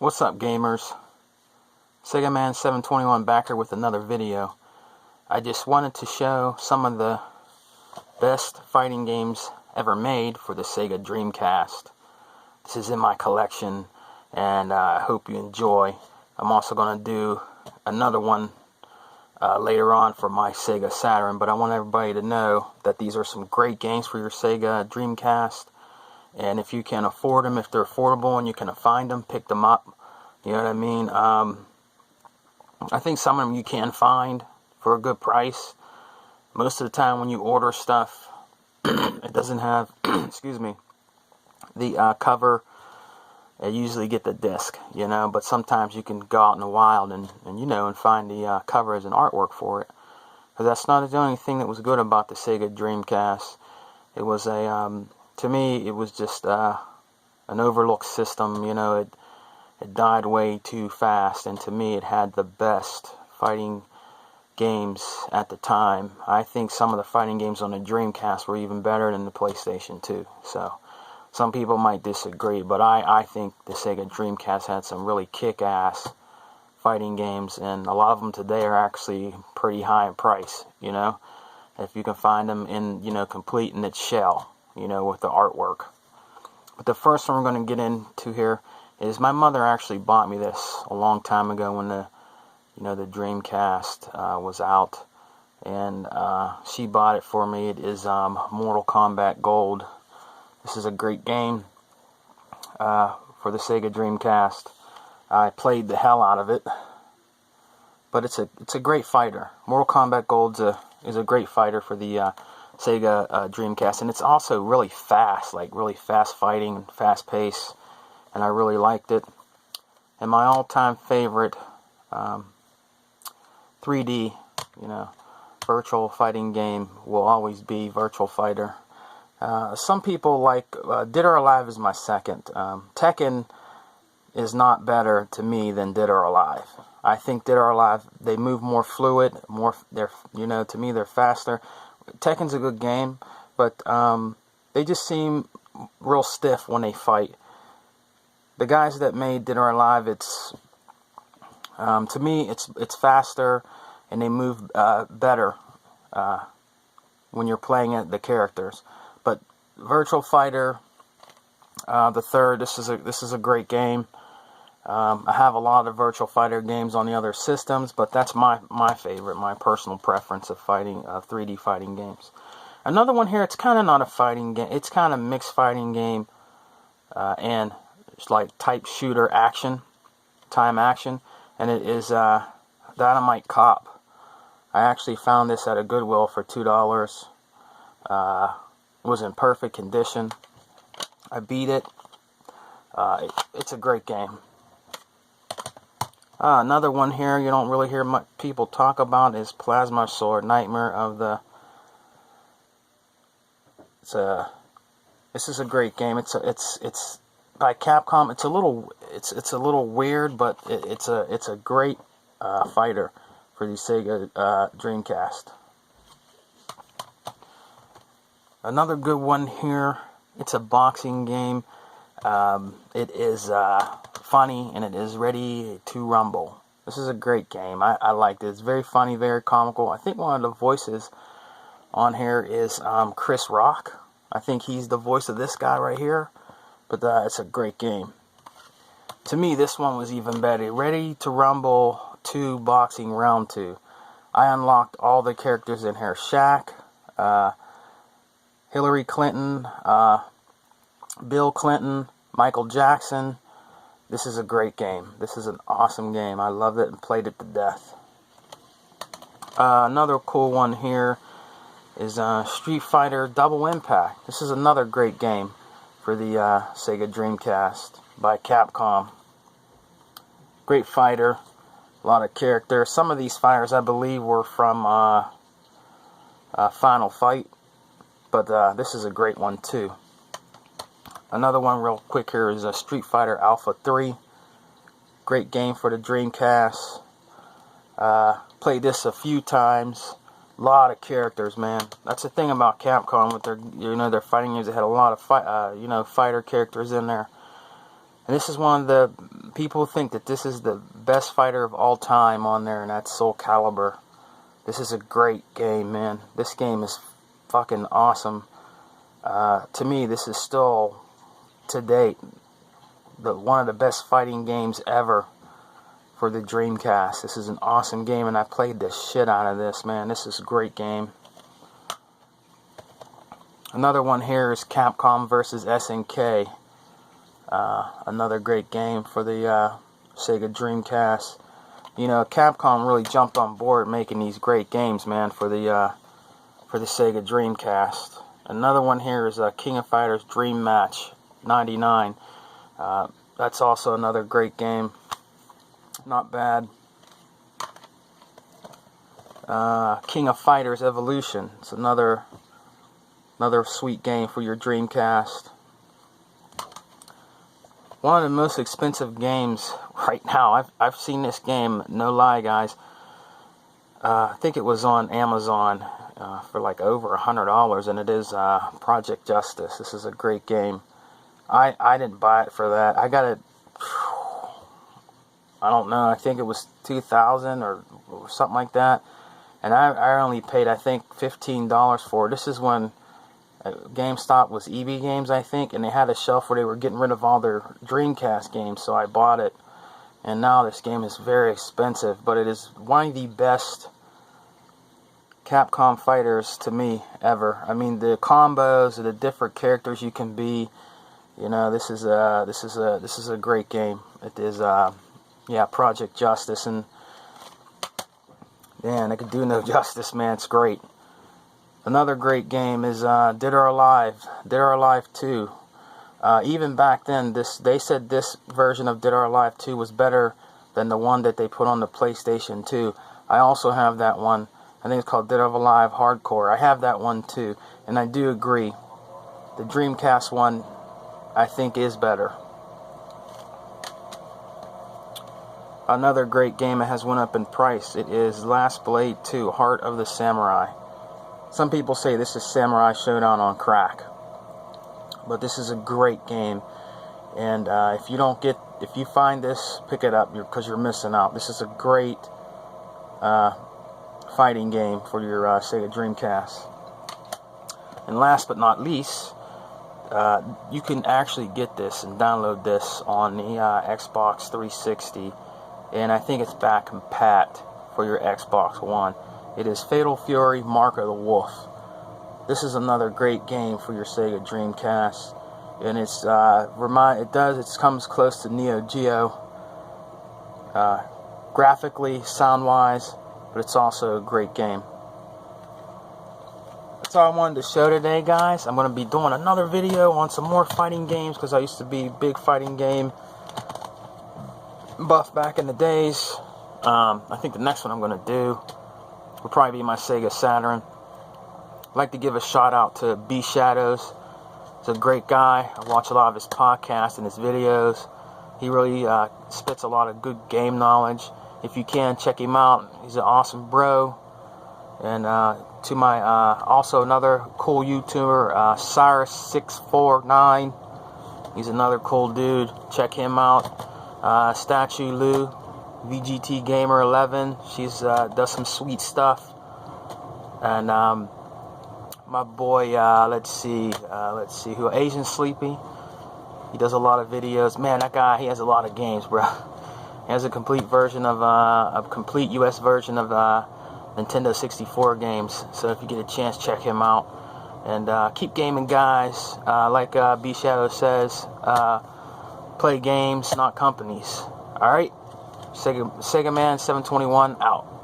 What's up, gamers? Sega Man 721 back here with another video. I just wanted to show some of the best fighting games ever made for the Sega Dreamcast. This is in my collection, and I hope you enjoy. I'm also going to do another one later on for my Sega Saturn, but I want everybody to know that these are some great games for your Sega Dreamcast. And if you can afford them, if they're affordable and you can find them, pick them up. You know what I mean? I think some of them you can find for a good price. Most of the time when you order stuff, it doesn't have, excuse me, the cover. I usually get the disc, you know, but sometimes you can go out in the wild and find the cover as an artwork for it. Because that's not the only thing that was good about the Sega Dreamcast. It was to me, it was just an overlooked system. You know, it died way too fast, and to me, it had the best fighting games at the time. I think some of the fighting games on the Dreamcast were even better than the PlayStation 2. So, some people might disagree, but I think the Sega Dreamcast had some really kick-ass fighting games, and a lot of them today are actually pretty high in price. You know, if you can find them in complete in its shell. With the artwork. But the first one we're going to get into here is my mother actually bought me this a long time ago when the Dreamcast was out, and she bought it for me. It is Mortal Kombat Gold. This is a great game for the Sega Dreamcast. I played the hell out of it, but it's a great fighter. Mortal Kombat Gold is a great fighter for the Sega Dreamcast, and it's also really fast, like really fast fighting, fast pace, and I really liked it. And my all-time favorite 3D, virtual fighting game will always be Virtual Fighter. Some people like Dead or Alive is my second. Tekken is not better to me than Dead or Alive. I think Dead or Alive, they move more fluid, to me they're faster. Tekken's a good game, but they just seem real stiff when they fight. The guys that made Dead or Alive, it's to me it's faster, and they move better when you're playing the characters. But Virtual Fighter, the third, this is a great game. I have a lot of Virtual Fighter games on the other systems, but that's my favorite, my personal preference of fighting 3D fighting games. Another one here, it's kind of not a fighting game. It's kind of mixed fighting game, and it's like type shooter action, time action, and it is Dynamite Cop. I actually found this at a Goodwill for $2. It was in perfect condition. I beat it. It's a great game. Another one here you don't really hear much people talk about is Plasma Sword, Nightmare of the. This is a great game. It's by Capcom. It's a little weird, but it's a great fighter for the Sega Dreamcast. Another good one here. It's a boxing game. It is funny, and it is Ready to Rumble. This is a great game. I liked it. It's very funny, very comical. I think one of the voices on here is Chris Rock. I think he's the voice of this guy right here. But it's a great game. To me, this one was even better. Ready to Rumble 2 Boxing Round 2. I unlocked all the characters in here. Shaq, Hillary Clinton, Bill Clinton, Michael Jackson. This is a great game. This is an awesome game. I loved it and played it to death. Another cool one here is Street Fighter Double Impact. This is another great game for the Sega Dreamcast by Capcom. Great fighter. A lot of characters. Some of these fighters, I believe, were from Final Fight. But this is a great one, too. Another one real quick here is Street Fighter Alpha 3. Great game for the Dreamcast. Played this a few times. A lot of characters, man. That's the thing about Capcom with their fighting games. They had a lot of fighter characters in there. And this is one of the people think that this is the best fighter of all time on there, and that's Soul Calibur. This is a great game, man. This game is fucking awesome. To me, this is still, to date, one of the best fighting games ever for the Dreamcast. This is an awesome game, and I played the shit out of this, man. This is a great game. Another one here is Capcom versus SNK. Another great game for the Sega Dreamcast. You know, Capcom really jumped on board making these great games, man, for the Sega Dreamcast. Another one here is King of Fighters Dream Match 99. That's also another great game. Not bad. King of Fighters Evolution. It's another sweet game for your Dreamcast. One of the most expensive games right now. I've seen this game, no lie, guys. I think it was on Amazon for like over $100, and it is Project Justice. This is a great game. I didn't buy it for that. I got it, I don't know, I think it was $2,000 or something like that. And I only paid, I think, $15 for it. This is when GameStop was EB Games, I think, and they had a shelf where they were getting rid of all their Dreamcast games, so I bought it. And now this game is very expensive, but it is one of the best Capcom fighters to me ever. I mean, the combos, the different characters you can be, you know, this is a great game. It is yeah, Project Justice, and man, I could do no justice, man. It's great. Another great game is Dead or Alive 2. Even back then, they said this version of Dead or Alive 2 was better than the one that they put on the PlayStation 2. I also have that one. I think it's called Dead or Alive Hardcore. I have that one too, and I do agree. The Dreamcast one, I think, is better. Another great game that has went up in price. It is Last Blade 2, Heart of the Samurai. Some people say this is Samurai Showdown on crack, but this is a great game. And if you find this, pick it up, because you're missing out. This is a great fighting game for your Sega Dreamcast. And last but not least, you can actually get this and download this on the Xbox 360, and I think it's back compat for your Xbox One. It is Fatal Fury: Mark of the Wolf. This is another great game for your Sega Dreamcast, and it comes close to Neo Geo, graphically, sound-wise, but it's also a great game. That's all I wanted to show today, guys. I'm going to be doing another video on some more fighting games, because I used to be a big fighting game buff back in the days. I think the next one I'm going to do will probably be my Sega Saturn. I'd like to give a shout out to B Shadows. He's a great guy. I watch a lot of his podcasts and his videos. He really spits a lot of good game knowledge. If you can, check him out. He's an awesome bro. And to my also another cool YouTuber, Cyrus649. He's another cool dude. Check him out. Statue Lou, VGT Gamer 11. She's does some sweet stuff. And my boy, let's see who, Asian Sleepy. He does a lot of videos. Man, that guy, he has a lot of games, bro. He has a complete version of a complete US version of Nintendo 64 games. So if you get a chance, check him out. And keep gaming, guys. Like B Shadow says, play games, not companies. Alright? Sega Man 721 out.